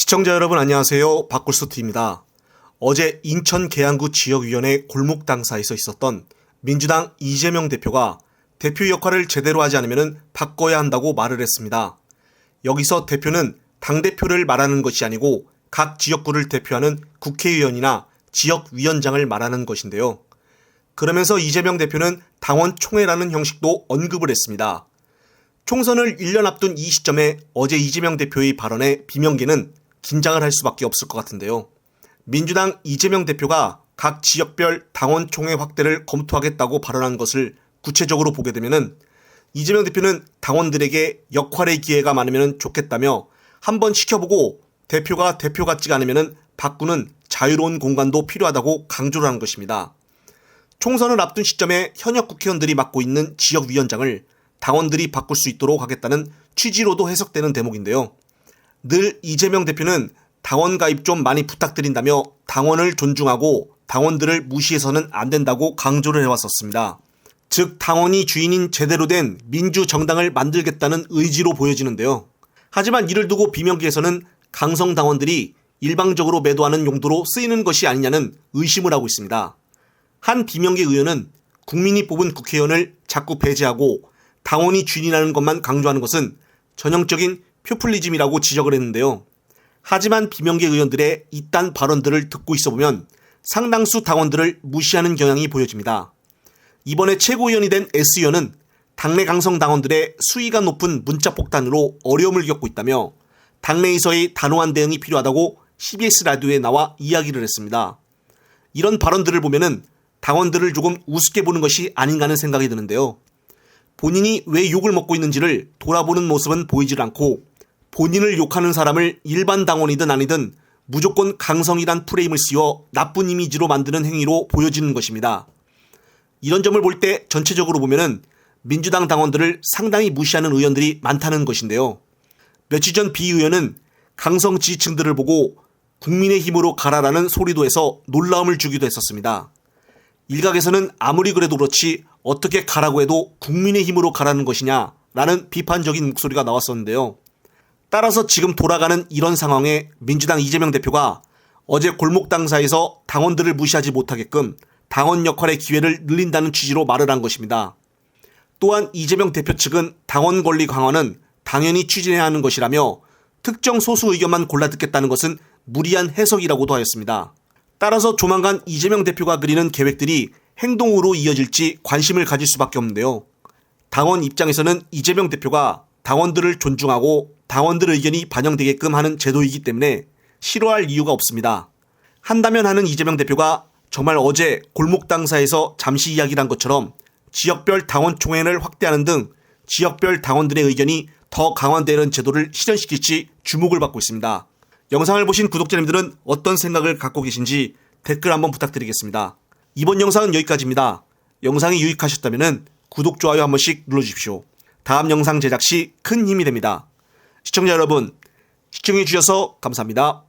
시청자 여러분 안녕하세요. 박굴스트입니다. 어제 인천 계양구 지역위원회 골목당사에서 있었던 민주당 이재명 대표가 대표 역할을 제대로 하지 않으면 바꿔야 한다고 말을 했습니다. 여기서 대표는 당대표를 말하는 것이 아니고 각 지역구를 대표하는 국회의원이나 지역위원장을 말하는 것인데요. 그러면서 이재명 대표는 당원 총회라는 형식도 언급을 했습니다. 총선을 1년 앞둔 이 시점에 어제 이재명 대표의 발언에 비명계는 긴장을 할 수밖에 없을 것 같은데요. 민주당 이재명 대표가 각 지역별 당원 총회 확대를 검토하겠다고 발언한 것을 구체적으로 보게 되면 이재명 대표는 당원들에게 역할의 기회가 많으면 좋겠다며 한번 시켜보고 대표가 대표 같지가 않으면 바꾸는 자유로운 공간도 필요하다고 강조를 한 것입니다. 총선을 앞둔 시점에 현역 국회의원들이 맡고 있는 지역위원장을 당원들이 바꿀 수 있도록 하겠다는 취지로도 해석되는 대목인데요. 늘 이재명 대표는 당원 가입 좀 많이 부탁드린다며 당원을 존중하고 당원들을 무시해서는 안 된다고 강조를 해왔었습니다. 즉 당원이 주인인 제대로 된 민주정당을 만들겠다는 의지로 보여지는데요. 하지만 이를 두고 비명계에서는 강성 당원들이 일방적으로 매도하는 용도로 쓰이는 것이 아니냐는 의심을 하고 있습니다. 한 비명계 의원은 국민이 뽑은 국회의원을 자꾸 배제하고 당원이 주인이라는 것만 강조하는 것은 전형적인 표퓰리즘이라고 지적을 했는데요. 하지만 비명계 의원들의 이딴 발언들을 듣고 있어보면 상당수 당원들을 무시하는 경향이 보여집니다. 이번에 최고위원이 된 S의원은 당내 강성 당원들의 수위가 높은 문자 폭탄으로 어려움을 겪고 있다며 당내에서의 단호한 대응이 필요하다고 CBS 라디오에 나와 이야기를 했습니다. 이런 발언들을 보면은 당원들을 조금 우습게 보는 것이 아닌가 하는 생각이 드는데요. 본인이 왜 욕을 먹고 있는지를 돌아보는 모습은 보이질 않고 본인을 욕하는 사람을 일반 당원이든 아니든 무조건 강성이란 프레임을 씌워 나쁜 이미지로 만드는 행위로 보여지는 것입니다. 이런 점을 볼 때 전체적으로 보면은 민주당 당원들을 상당히 무시하는 의원들이 많다는 것인데요. 며칠 전 비 의원은 강성 지지층들을 보고 국민의힘으로 가라라는 소리도 해서 놀라움을 주기도 했었습니다. 일각에서는 아무리 그래도 그렇지 어떻게 가라고 해도 국민의힘으로 가라는 것이냐라는 비판적인 목소리가 나왔었는데요. 따라서 지금 돌아가는 이런 상황에 민주당 이재명 대표가 어제 골목당사에서 당원들을 무시하지 못하게끔 당원 역할의 기회를 늘린다는 취지로 말을 한 것입니다. 또한 이재명 대표 측은 당원 권리 강화는 당연히 추진해야 하는 것이라며 특정 소수 의견만 골라 듣겠다는 것은 무리한 해석이라고도 하였습니다. 따라서 조만간 이재명 대표가 그리는 계획들이 행동으로 이어질지 관심을 가질 수밖에 없는데요. 당원 입장에서는 이재명 대표가 당원들을 존중하고 당원들 의견이 반영되게끔 하는 제도이기 때문에 싫어할 이유가 없습니다. 한다면 하는 이재명 대표가 정말 어제 골목당사에서 잠시 이야기를 한 것처럼 지역별 당원 총회를 확대하는 등 지역별 당원들의 의견이 더 강화되는 제도를 실현시킬지 주목을 받고 있습니다. 영상을 보신 구독자님들은 어떤 생각을 갖고 계신지 댓글 한번 부탁드리겠습니다. 이번 영상은 여기까지입니다. 영상이 유익하셨다면 구독, 좋아요 한 번씩 눌러주십시오. 다음 영상 제작 시 큰 힘이 됩니다. 시청자 여러분, 시청해주셔서 감사합니다.